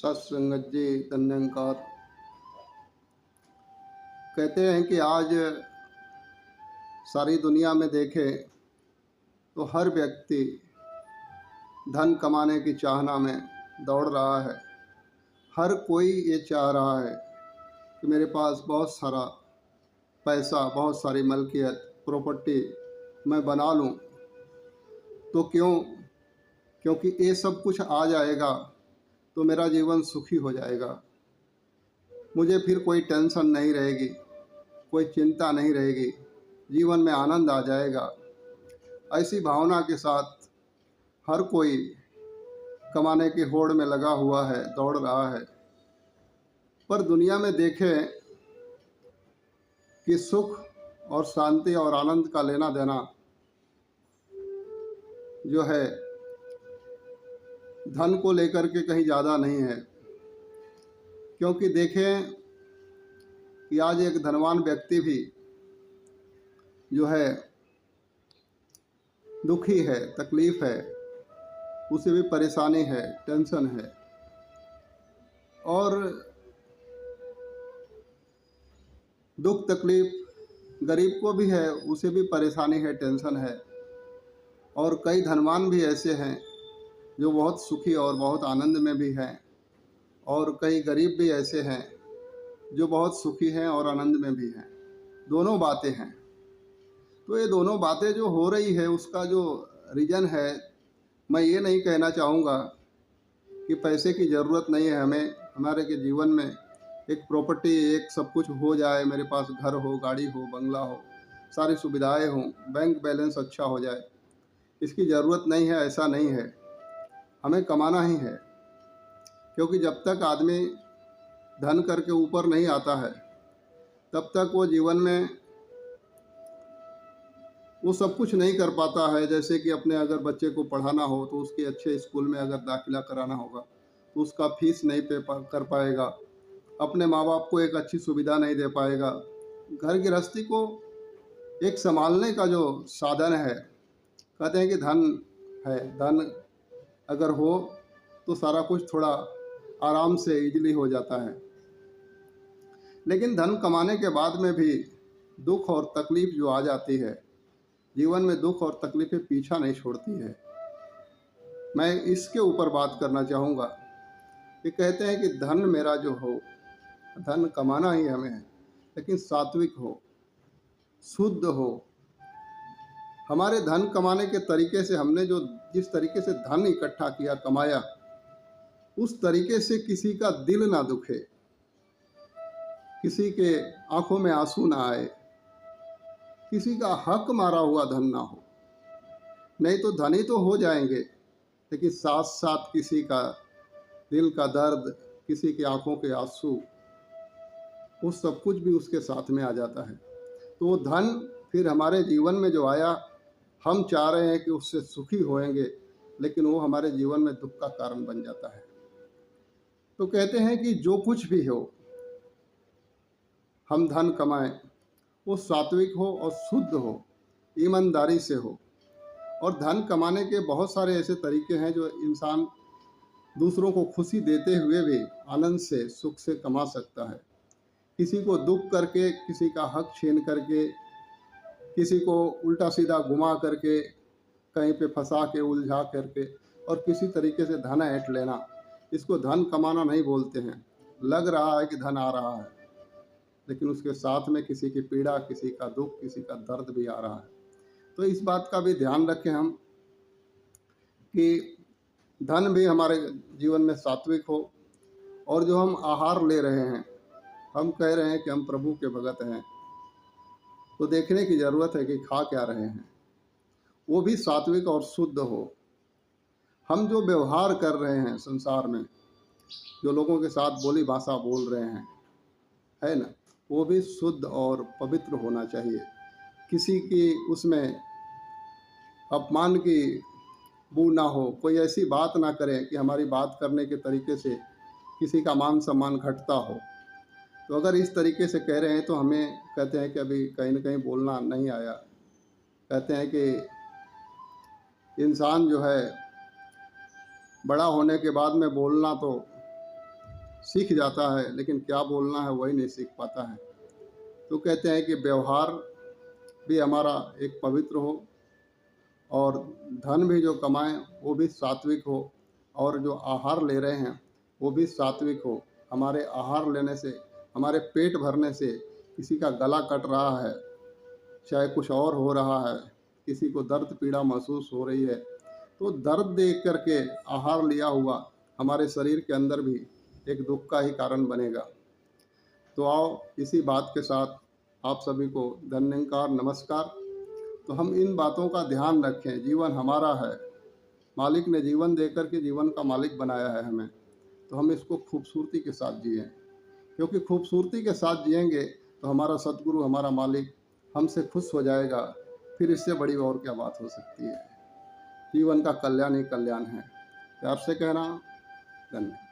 सत्संगत जी धन्यंकार। कहते हैं कि आज सारी दुनिया में देखें तो हर व्यक्ति धन कमाने की चाहना में दौड़ रहा है। हर कोई ये चाह रहा है कि मेरे पास बहुत सारा पैसा, बहुत सारी मलकियत, प्रॉपर्टी मैं बना लूं। तो क्योंकि ये सब कुछ आ जाएगा तो मेरा जीवन सुखी हो जाएगा। मुझे फिर कोई टेंशन नहीं रहेगी, कोई चिंता नहीं रहेगी, जीवन में आनंद आ जाएगा। ऐसी भावना के साथ हर कोई कमाने की होड़ में लगा हुआ है, दौड़ रहा है। पर दुनिया में देखें कि सुख और शांति और आनंद का लेना देना जो है धन को लेकर के कहीं ज़्यादा नहीं है। क्योंकि देखें कि आज एक धनवान व्यक्ति भी जो है दुखी है, तकलीफ़ है, उसे भी परेशानी है, टेंशन है। और दुख तकलीफ़ गरीब को भी है, उसे भी परेशानी है, टेंशन है। और कई धनवान भी ऐसे हैं जो बहुत सुखी और बहुत आनंद में भी हैं, और कई गरीब भी ऐसे हैं जो बहुत सुखी हैं और आनंद में भी हैं। दोनों बातें हैं। तो ये दोनों बातें जो हो रही है उसका जो रीज़न है, मैं ये नहीं कहना चाहूँगा कि पैसे की ज़रूरत नहीं है हमें। हमारे के जीवन में एक प्रॉपर्टी, एक सब कुछ हो जाए, मेरे पास घर हो, गाड़ी हो, बंगला हो, सारी सुविधाएं हों, बैंक बैलेंस अच्छा हो जाए, इसकी ज़रूरत नहीं है, ऐसा नहीं है। हमें कमाना ही है। क्योंकि जब तक आदमी धन करके ऊपर नहीं आता है तब तक वो जीवन में वो सब कुछ नहीं कर पाता है। जैसे कि अपने अगर बच्चे को पढ़ाना हो तो उसके अच्छे स्कूल में अगर दाखिला कराना होगा तो उसका फीस नहीं कर पाएगा। अपने माँ बाप को एक अच्छी सुविधा नहीं दे पाएगा। घर गृहस्थी को एक संभालने का जो साधन है, कहते हैं कि धन है। धन अगर हो तो सारा कुछ थोड़ा आराम से इजीली हो जाता है। लेकिन धन कमाने के बाद में भी दुख और तकलीफ़ जो आ जाती है, जीवन में दुख और तकलीफ़ें पीछा नहीं छोड़ती है। मैं इसके ऊपर बात करना चाहूँगा कि कहते हैं कि धन मेरा जो हो, धन कमाना ही हमें है, लेकिन सात्विक हो, शुद्ध हो। हमारे धन कमाने के तरीके से हमने जो जिस तरीके से धन इकट्ठा किया, कमाया, उस तरीके से किसी का दिल ना दुखे, किसी के आंखों में आंसू ना आए, किसी का हक मारा हुआ धन ना हो। नहीं तो धनी तो हो जाएंगे, लेकिन साथ साथ किसी का दिल का दर्द, किसी की आंखों के आंसू, वो सब कुछ भी उसके साथ में आ जाता है। तो वो धन फिर हमारे जीवन में जो आया, हम चाह रहे हैं कि उससे सुखी होएंगे, लेकिन वो हमारे जीवन में दुख का कारण बन जाता है। तो कहते हैं कि जो कुछ भी हो, हम धन कमाएं, वो सात्विक हो और शुद्ध हो, ईमानदारी से हो। और धन कमाने के बहुत सारे ऐसे तरीके हैं जो इंसान दूसरों को खुशी देते हुए भी आनंद से, सुख से कमा सकता है। किसी को दुख करके, किसी का हक छीन करके, किसी को उल्टा सीधा घुमा करके, कहीं पे फंसा के, उलझा करके, और किसी तरीके से धन ऐंठ लेना, इसको धन कमाना नहीं बोलते हैं। लग रहा है कि धन आ रहा है, लेकिन उसके साथ में किसी की पीड़ा, किसी का दुख, किसी का दर्द भी आ रहा है। तो इस बात का भी ध्यान रखें हम कि धन भी हमारे जीवन में सात्विक हो। और जो हम आहार ले रहे हैं, हम कह रहे हैं कि हम प्रभु के भगत हैं, तो देखने की ज़रूरत है कि खा क्या रहे हैं, वो भी सात्विक और शुद्ध हो। हम जो व्यवहार कर रहे हैं संसार में, जो लोगों के साथ बोली भाषा बोल रहे हैं, है ना, वो भी शुद्ध और पवित्र होना चाहिए। किसी की उसमें अपमान की बू ना हो, कोई ऐसी बात ना करें कि हमारी बात करने के तरीके से किसी का मान सम्मान घटता हो। तो अगर इस तरीके से कह रहे हैं तो हमें कहते हैं कि अभी कहीं न कहीं बोलना नहीं आया। कहते हैं कि इंसान जो है बड़ा होने के बाद में बोलना तो सीख जाता है, लेकिन क्या बोलना है वही नहीं सीख पाता है। तो कहते हैं कि व्यवहार भी हमारा एक पवित्र हो, और धन भी जो कमाएं वो भी सात्विक हो, और जो आहार ले रहे हैं वो भी सात्विक हो। हमारे आहार लेने से, हमारे पेट भरने से किसी का गला कट रहा है, चाहे कुछ और हो रहा है, किसी को दर्द पीड़ा महसूस हो रही है, तो दर्द देख करके आहार लिया हुआ हमारे शरीर के अंदर भी एक दुख का ही कारण बनेगा। तो आओ इसी बात के साथ आप सभी को धन्यवाद, नमस्कार। तो हम इन बातों का ध्यान रखें। जीवन हमारा है, मालिक ने जीवन देकर के जीवन का मालिक बनाया है हमें, तो हम इसको खूबसूरती के साथ जिएं, क्योंकि खूबसूरती के साथ जिएंगे तो हमारा सतगुरु, हमारा मालिक हमसे खुश हो जाएगा। फिर इससे बड़ी और क्या बात हो सकती है। जीवन का कल्याण ही कल्याण है। प्यार से कहना। धन्यवाद।